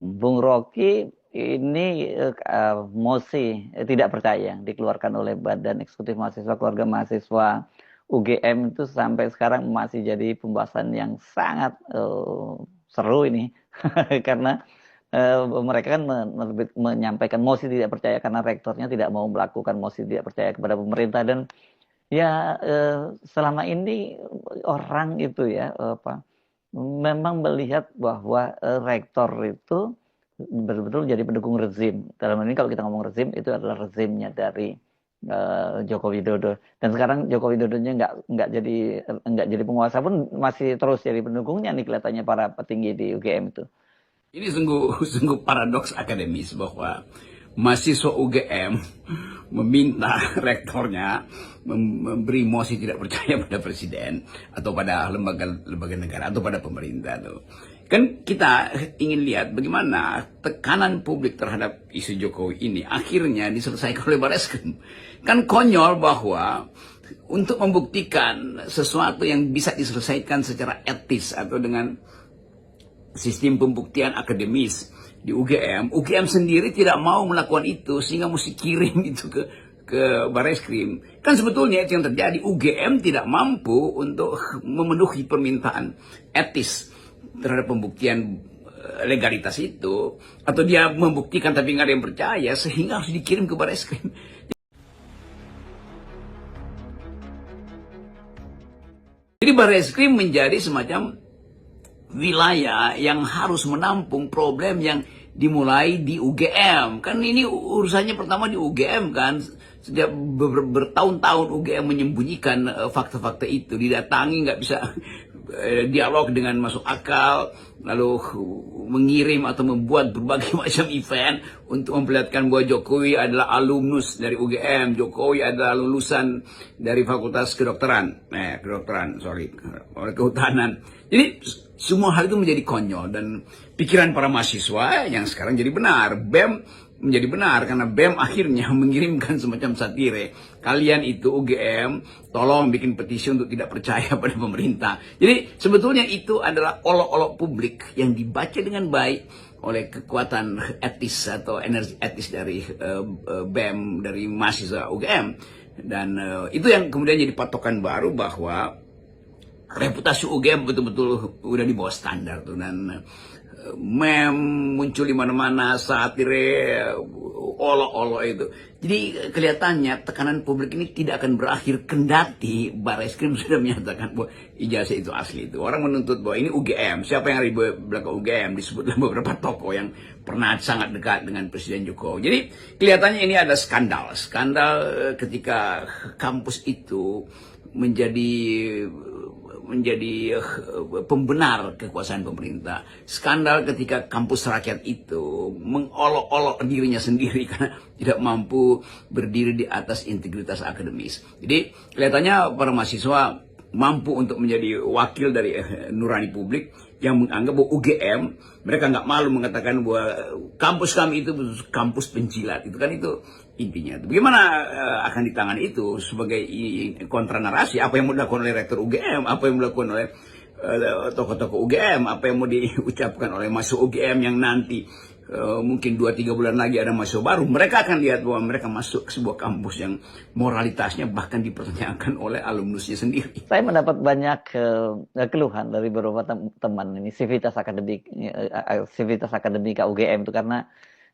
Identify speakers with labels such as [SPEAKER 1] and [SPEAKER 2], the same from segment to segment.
[SPEAKER 1] Bung Rocky ini mosi tidak percaya yang dikeluarkan oleh Badan Eksekutif Mahasiswa Keluarga Mahasiswa UGM itu sampai sekarang masih jadi pembahasan yang sangat seru ini karena mereka kan menyampaikan mosi tidak percaya karena rektornya tidak mau melakukan mosi tidak percaya kepada pemerintah dan ya selama ini orang itu ya apa memang melihat bahwa rektor itu betul-betul jadi pendukung rezim. Dalam hal ini kalau kita ngomong rezim itu adalah rezimnya dari Joko Widodo. Dan sekarang Joko Widodonya nggak jadi penguasa pun masih terus jadi pendukungnya nih kelihatannya para petinggi di UGM itu.
[SPEAKER 2] Ini sungguh sungguh paradoks akademis bahwa mahasiswa UGM meminta rektornya memberi mosi tidak percaya pada presiden atau pada lembaga negara atau pada pemerintah tuh. Kan kita ingin lihat bagaimana tekanan publik terhadap isu Jokowi ini akhirnya diselesaikan oleh Barreskrim. Kan konyol bahwa untuk membuktikan sesuatu yang bisa diselesaikan secara etis atau dengan sistem pembuktian akademis di UGM sendiri tidak mau melakukan itu sehingga mesti kirim itu ke Barreskrim. Kan sebetulnya itu yang terjadi, UGM tidak mampu untuk memenuhi permintaan etis terhadap pembuktian legalitas itu, atau dia membuktikan tapi nggak ada yang percaya sehingga harus dikirim ke Barreskrim. Jadi Barreskrim menjadi semacam wilayah yang harus menampung problem yang dimulai di UGM. Kan ini urusannya pertama di UGM kan. Sejak bertahun-tahun UGM menyembunyikan fakta-fakta itu. Didatangi nggak bisa dialog dengan masuk akal. Lalu mengirim atau membuat berbagai macam event untuk memperlihatkan bahwa Jokowi adalah alumnus dari UGM. Jokowi adalah lulusan dari Fakultas Kehutanan. Jadi semua hal itu menjadi konyol dan pikiran para mahasiswa yang sekarang jadi benar. BEM menjadi benar karena BEM akhirnya mengirimkan semacam satire. Kalian itu UGM, tolong bikin petisi untuk tidak percaya pada pemerintah. Jadi sebetulnya itu adalah olok-olok publik yang dibaca dengan baik oleh kekuatan etis atau energi etis dari BEM, dari mahasiswa UGM. Dan itu yang kemudian jadi patokan baru bahwa reputasi UGM betul-betul udah di bawah standar tuh, dan meme muncul di mana-mana, satire, olok-olok itu. Jadi kelihatannya tekanan publik ini tidak akan berakhir kendati Barreskrim sudah menyatakan bahwa ijazah itu asli itu. Orang menuntut bahwa ini UGM, siapa yang ada di belakang UGM, disebutlah beberapa tokoh yang pernah sangat dekat dengan Presiden Jokowi. Jadi kelihatannya ini ada skandal ketika kampus itu menjadi pembenar kekuasaan pemerintah. Skandal ketika kampus rakyat itu mengolok-olok dirinya sendiri karena tidak mampu berdiri di atas integritas akademis. Jadi kelihatannya para mahasiswa mampu untuk menjadi wakil dari nurani publik yang menganggap bahwa UGM, mereka nggak malu mengatakan bahwa kampus kami itu kampus penjilat. Itu kan itu intinya. Bagaimana akan ditangani itu sebagai kontra narasi? Apa yang mau dilakukan oleh rektor UGM? Apa yang mau dilakukan oleh tokoh-tokoh UGM? Apa yang mau diucapkan oleh mahasiswa UGM yang nanti mungkin 2-3 bulan lagi ada mahasiswa baru? Mereka akan lihat bahwa mereka masuk ke sebuah kampus yang moralitasnya bahkan dipertanyakan oleh alumnusnya sendiri.
[SPEAKER 1] Saya mendapat banyak keluhan dari beberapa teman ini sivitas akademika UGM itu karena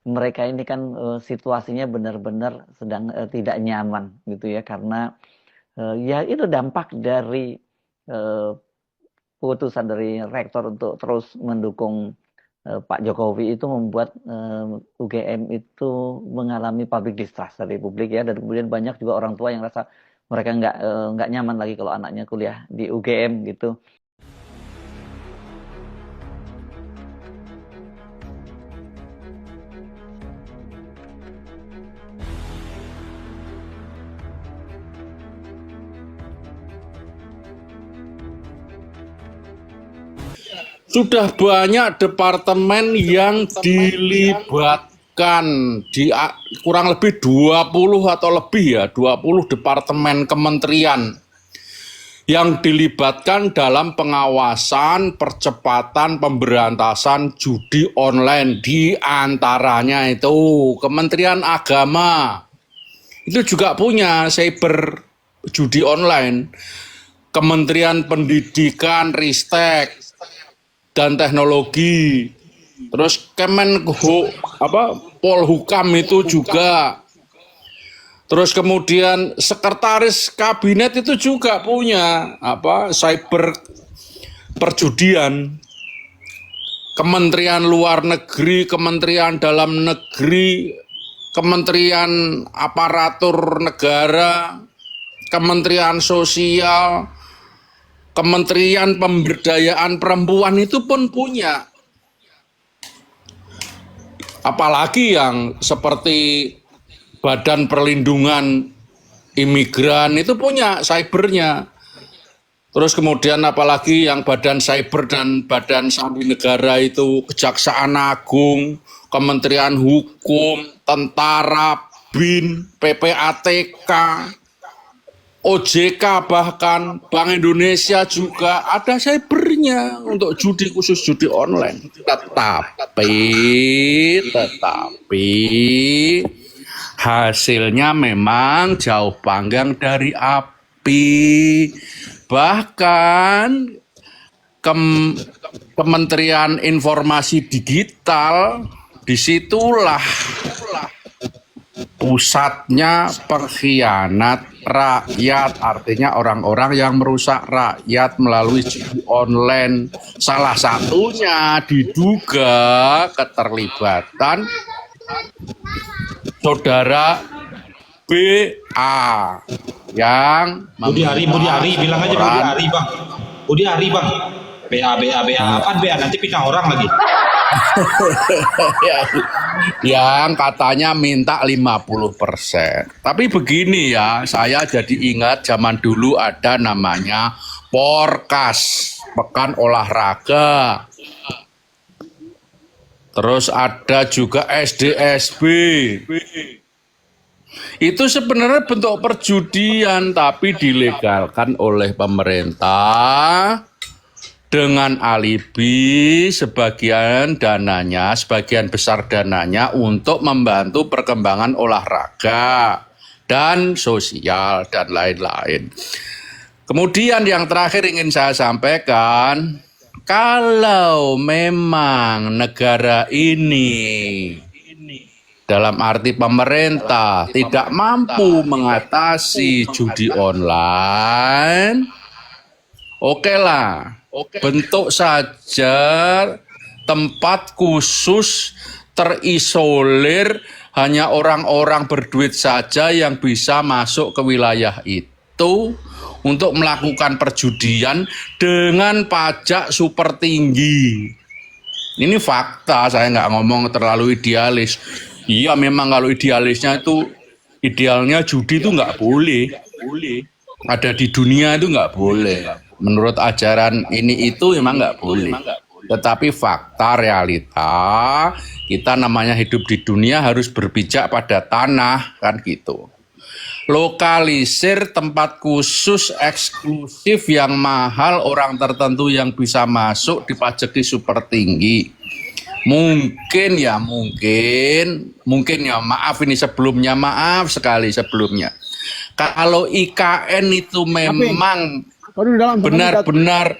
[SPEAKER 1] mereka ini kan situasinya benar-benar sedang tidak nyaman gitu ya karena ya itu dampak dari putusan dari rektor untuk terus mendukung Pak Jokowi itu membuat UGM itu mengalami public distrust dari publik ya, dan kemudian banyak juga orang tua yang rasa mereka nggak nyaman lagi kalau anaknya kuliah di UGM gitu.
[SPEAKER 3] Sudah banyak departemen yang dilibatkan di kurang lebih 20 atau lebih ya, 20 departemen kementerian. yang dilibatkan dalam pengawasan percepatan pemberantasan judi online, di antaranya itu Kementerian Agama. Itu juga punya cyber judi online. Kementerian Pendidikan, Ristek dan Teknologi. Terus Polhukam itu juga. Terus kemudian sekretaris kabinet itu juga punya cyber perjudian. Kementerian Luar Negeri, Kementerian Dalam Negeri, Kementerian Aparatur Negara, Kementerian Sosial, Kementerian Pemberdayaan Perempuan itu pun punya. Apalagi yang seperti Badan Perlindungan Imigran itu punya cybernya. Terus kemudian apalagi yang Badan Cyber dan Badan Sandi Negara itu Kejaksaan Agung, Kementerian Hukum, Tentara, BIN, PPATK, OJK, bahkan Bank Indonesia juga ada cybernya untuk judi, khusus judi online. Tetapi hasilnya memang jauh panggang dari api. Bahkan Kementerian Informasi Digital, disitulah pusatnya pengkhianat rakyat, artinya orang-orang yang merusak rakyat melalui judi online. Salah satunya diduga keterlibatan Saudara BA yang
[SPEAKER 4] Budi Ari bilang aja Budi Ari bang. Budi Ari bang. BA apaan BA, nanti pindah orang lagi.
[SPEAKER 3] Yang katanya minta 50%. Tapi begini ya, saya jadi ingat zaman dulu ada namanya Porkas, Pekan Olahraga. Terus ada juga SDSB. Itu sebenarnya bentuk perjudian, tapi dilegalkan oleh pemerintah dengan alibi sebagian besar dananya untuk membantu perkembangan olahraga dan sosial dan lain-lain. Kemudian yang terakhir ingin saya sampaikan, kalau memang negara ini dalam arti pemerintah tidak mampu mengatasi judi online, okelah, bentuk saja tempat khusus terisolir, hanya orang-orang berduit saja yang bisa masuk ke wilayah itu untuk melakukan perjudian dengan pajak super tinggi. Ini fakta, saya nggak ngomong terlalu idealis. Iya, memang kalau idealisnya itu, idealnya judi itu nggak boleh. Ada di dunia itu nggak boleh. Menurut ajaran ini itu memang nggak boleh. Tetapi fakta realita, kita namanya hidup di dunia harus berpijak pada tanah, kan gitu. Lokalisir tempat khusus eksklusif yang mahal, orang tertentu yang bisa masuk dipajaki super tinggi. Mungkin ya, maaf ini sebelumnya, maaf sekali sebelumnya. Kalau IKN itu memang benar-benar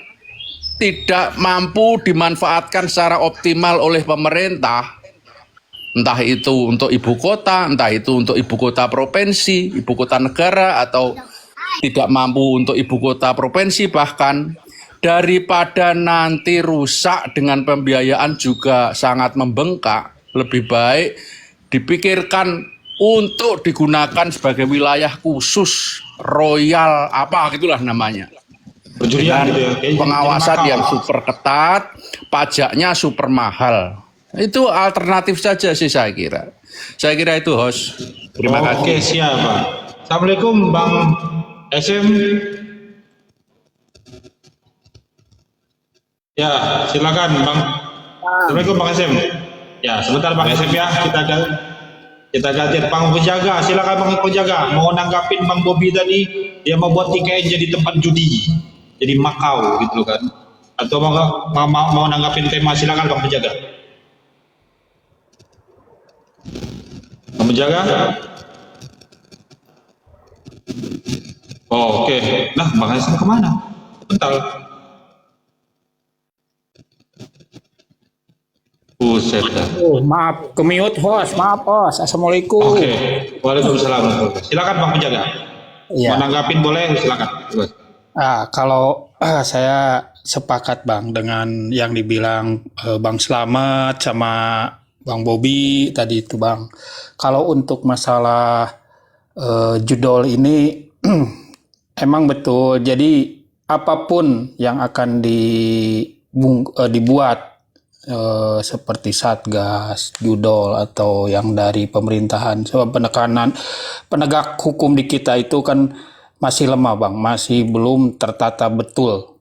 [SPEAKER 3] tidak mampu dimanfaatkan secara optimal oleh pemerintah, entah itu untuk ibu kota, entah itu untuk ibu kota provinsi, ibu kota negara, atau tidak mampu untuk ibu kota provinsi bahkan, daripada nanti rusak dengan pembiayaan juga sangat membengkak, lebih baik dipikirkan untuk digunakan sebagai wilayah khusus, royal, apa gitulah namanya. Dengan pengawasan yang super ketat, pajaknya super mahal. Itu alternatif saja sih saya kira. Saya kira itu, host. Terima kasih.
[SPEAKER 4] Oke, siap Pak. Assalamualaikum Bang SM. Ya, silakan Bang. Assalamualaikum Bang SM. Ya, sebentar Bang SM ya. Kita ganti Bang Penjaga. Silakan Bang Penjaga. Mau nanggapin Bang Bobby tadi Dia mau buat IKN jadi tempat judi, jadi Makau gitu loh kan. Atau mau nanggapin tema, silakan Bang Penjaga. Bang Penjaga? Oh, oke. Nah, Bang Hasan kemana? Bentar. Buset dah.
[SPEAKER 5] Maaf, ke-mute host. Maaf host. Assalamualaikum.
[SPEAKER 4] Oke. Waalaikumsalam. Silakan Bang Penjaga.
[SPEAKER 5] Iya.
[SPEAKER 4] Mau nanggapin boleh, silakan.
[SPEAKER 5] Kalau saya sepakat Bang dengan yang dibilang Bang Slamet sama Bang Bobby tadi itu Bang. Kalau untuk masalah judul ini emang betul. Jadi apapun yang akan dibuat seperti Satgas, judol atau yang dari pemerintahan, sebab penegak hukum di kita itu kan masih lemah Bang, masih belum tertata betul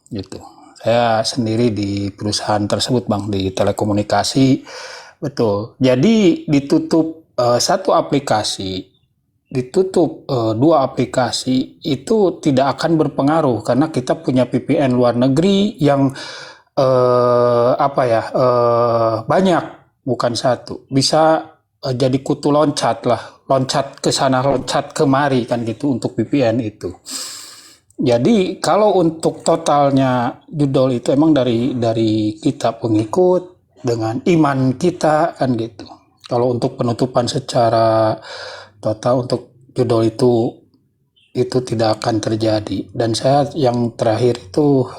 [SPEAKER 5] gitu. Saya sendiri di perusahaan tersebut Bang, di telekomunikasi, betul. Jadi ditutup satu aplikasi, ditutup dua aplikasi itu tidak akan berpengaruh karena kita punya VPN luar negeri yang banyak, bukan satu, bisa jadi kutu loncat lah, loncat ke sana loncat kemari kan gitu untuk VPN itu. Jadi kalau untuk totalnya judul itu emang dari kita pengikut dengan iman kita kan gitu. Kalau untuk penutupan secara total untuk judul itu tidak akan terjadi. Dan saya yang terakhir itu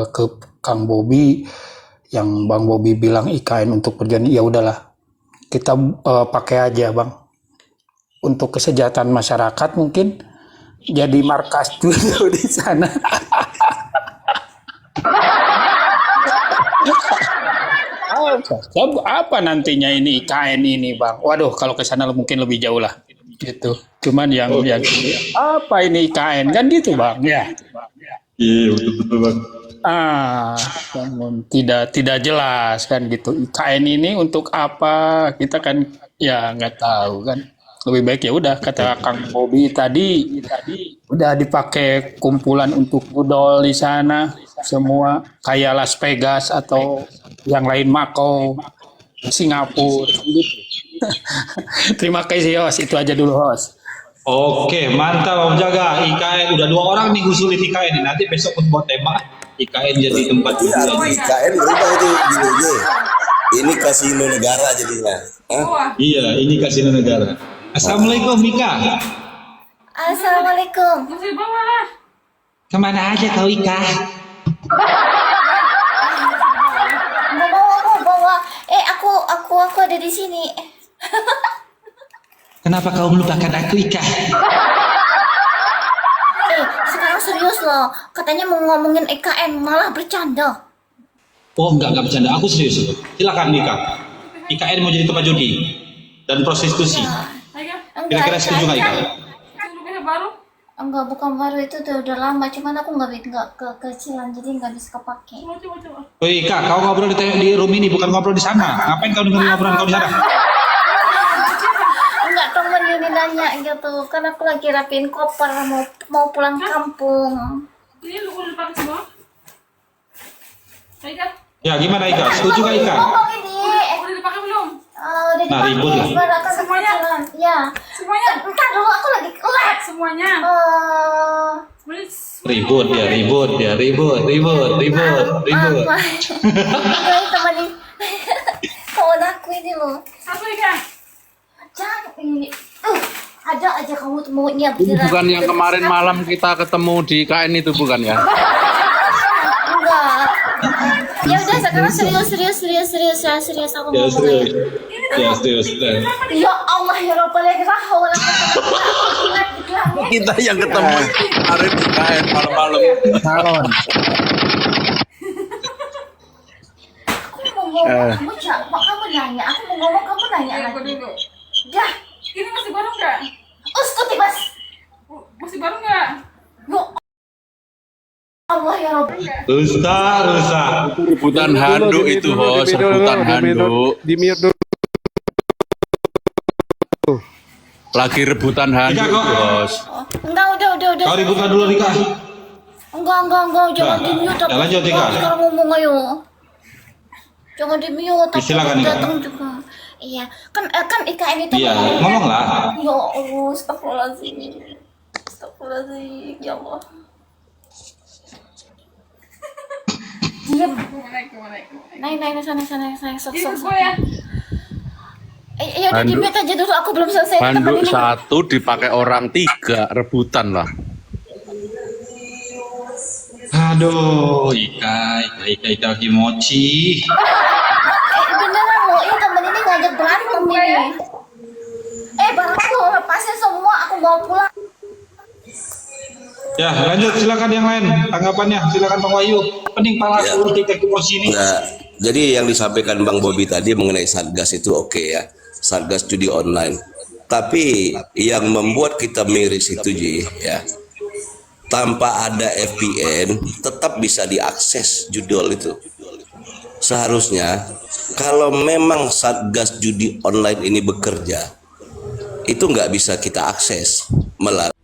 [SPEAKER 5] ke Kang Bobby, yang Bang Bobby bilang IKN untuk perjuangan, ya udahlah kita pakai aja Bang untuk kesejahteraan masyarakat, mungkin jadi markas dulu di sana. Apa nantinya ini IKN ini Bang? Waduh, kalau ke sana mungkin lebih jauh lah gitu. Cuman yang apa ini IKN kan gitu Bang ya.
[SPEAKER 4] Iya, betul Bang.
[SPEAKER 5] Tidak jelas kan gitu. IKN ini untuk apa? Kita kan ya nggak tahu kan. Lebih baik ya udah kata Kang Bobby tadi udah dipakai kumpulan untuk budol di sana semua kayak Las Vegas atau yang lain, Makau, Singapura gitu. Terima kasih host, itu aja dulu host.
[SPEAKER 4] Oke, mantap Bang Jaga. IKN udah 2 orang nih ngusulin IKN ini. Nanti besok pun buat tema IKN jadi tempat judi.
[SPEAKER 6] IKN berubah itu gini. Ini kasino negara jadinya.
[SPEAKER 4] Iya, ini kasino negara. Assalamualaikum Mika.
[SPEAKER 7] Assalamualaikum.
[SPEAKER 4] Kemana aja kau Ika?
[SPEAKER 7] Bawa. Aku ada di sini.
[SPEAKER 4] Kenapa kau melupakan aku Ika?
[SPEAKER 7] Sekarang serius loh. Katanya mau ngomongin EKN, malah bercanda.
[SPEAKER 4] Oh enggak bercanda, aku serius. Silakan Mika. IKN mau jadi tempat judi dan prostitusi. Kira-kira setuju nggak Ika?
[SPEAKER 7] Enggak, bukan baru, itu udah lama. Cuman aku nggak kekecilan, jadi nggak bisa kepake.
[SPEAKER 4] Oh Ika, kau ngobrol di room ini, bukan ngobrol di sana. Ngapain kau dengerin ngobrolan kau di sana?
[SPEAKER 7] Enggak, temen ini nanya gitu. Kan aku lagi rapiin koper, mau pulang kampung.
[SPEAKER 8] Ini lu udah dipakai semua? Ika?
[SPEAKER 4] Ya gimana Ika? Setuju nggak Ika?
[SPEAKER 7] Ngomong ini.
[SPEAKER 8] Udah dipakai belum?
[SPEAKER 7] Udah
[SPEAKER 4] Nah, ribut lah.
[SPEAKER 7] dipakai.
[SPEAKER 8] Semuanya?
[SPEAKER 7] Ya.
[SPEAKER 8] Semuanya?
[SPEAKER 7] Entar dulu, aku lagi kelas.
[SPEAKER 8] Semuanya? Semuanya?
[SPEAKER 4] Ribut ya, ribut.
[SPEAKER 7] Temenin kawan aku ini loh.
[SPEAKER 8] Satu Ika?
[SPEAKER 7] Jangan ini. Ada aja kamu tuh maunya
[SPEAKER 3] Ini
[SPEAKER 7] beneran.
[SPEAKER 3] bukan yang kemarin malam kita ketemu di KN itu bukan ya?
[SPEAKER 7] Enggak. Ya udah, sekarang serius aku
[SPEAKER 4] Ya
[SPEAKER 7] ngomongin.
[SPEAKER 4] serius.
[SPEAKER 7] Ya Allah ya Rabbal alamin.
[SPEAKER 3] Kita yang ketemu kemarin di KN malam-malam.
[SPEAKER 5] Salon.
[SPEAKER 7] Aku mau ngomong, kamu nanya. Aku mau ngomong, kamu nanya
[SPEAKER 8] Aku
[SPEAKER 7] lagi.
[SPEAKER 8] dulu.
[SPEAKER 7] Dah,
[SPEAKER 8] Ini masih baru nggak?
[SPEAKER 7] uskuti mas.
[SPEAKER 8] Masih baru nggak?
[SPEAKER 7] Ya Allah ya Rabbal.
[SPEAKER 4] Rusak.
[SPEAKER 3] Rebutan handuk itu host, rebutan handuk.
[SPEAKER 9] Di mute dulu.
[SPEAKER 3] Lagi rebutan
[SPEAKER 4] Rika,
[SPEAKER 3] handuk,
[SPEAKER 4] kok.
[SPEAKER 3] Bos.
[SPEAKER 7] Oh, enggak, udah.
[SPEAKER 4] Kau ributkan dulu Rika.
[SPEAKER 7] Enggak, jangan di mute.
[SPEAKER 4] Ya, lanjut, Tika.
[SPEAKER 7] Sekarang ngomong ayo. Jangan di mute, takut
[SPEAKER 4] Silakan, Tika.
[SPEAKER 7] datang juga. Iya, kan IKN itu
[SPEAKER 4] Iya, ngomonglah.
[SPEAKER 7] Ya Allah, astagfirullahaladzim. Astagfirullahaladzim, ya Allah. Diam. Naik, sana, sok.
[SPEAKER 8] ya.
[SPEAKER 7] Ya udah di
[SPEAKER 3] Handuk-
[SPEAKER 7] mute aja dulu, aku belum selesai.
[SPEAKER 3] Handuk
[SPEAKER 7] Teman ini.
[SPEAKER 3] 1 dipakai orang 3, rebutan lah.
[SPEAKER 4] Aduh, Ika Kimochi.
[SPEAKER 7] Beneran loh, ini temen ini ngajak berantem ini. Barang lo lepasin semua, aku bawa pulang.
[SPEAKER 4] Ya, lanjut silakan yang lain tanggapannya. Silakan Bang Wahyu. Pening pala
[SPEAKER 6] Ya.
[SPEAKER 4] seluruh Ika Kimochi ini.
[SPEAKER 6] Nah, jadi yang disampaikan Bang Bobi tadi mengenai Satgas itu oke ya, Satgas judi online. Tapi yang membuat kita miris itu Ji, ya, tanpa ada VPN tetap bisa diakses judul itu. Seharusnya kalau memang Satgas judi online ini bekerja, itu nggak bisa kita akses melalui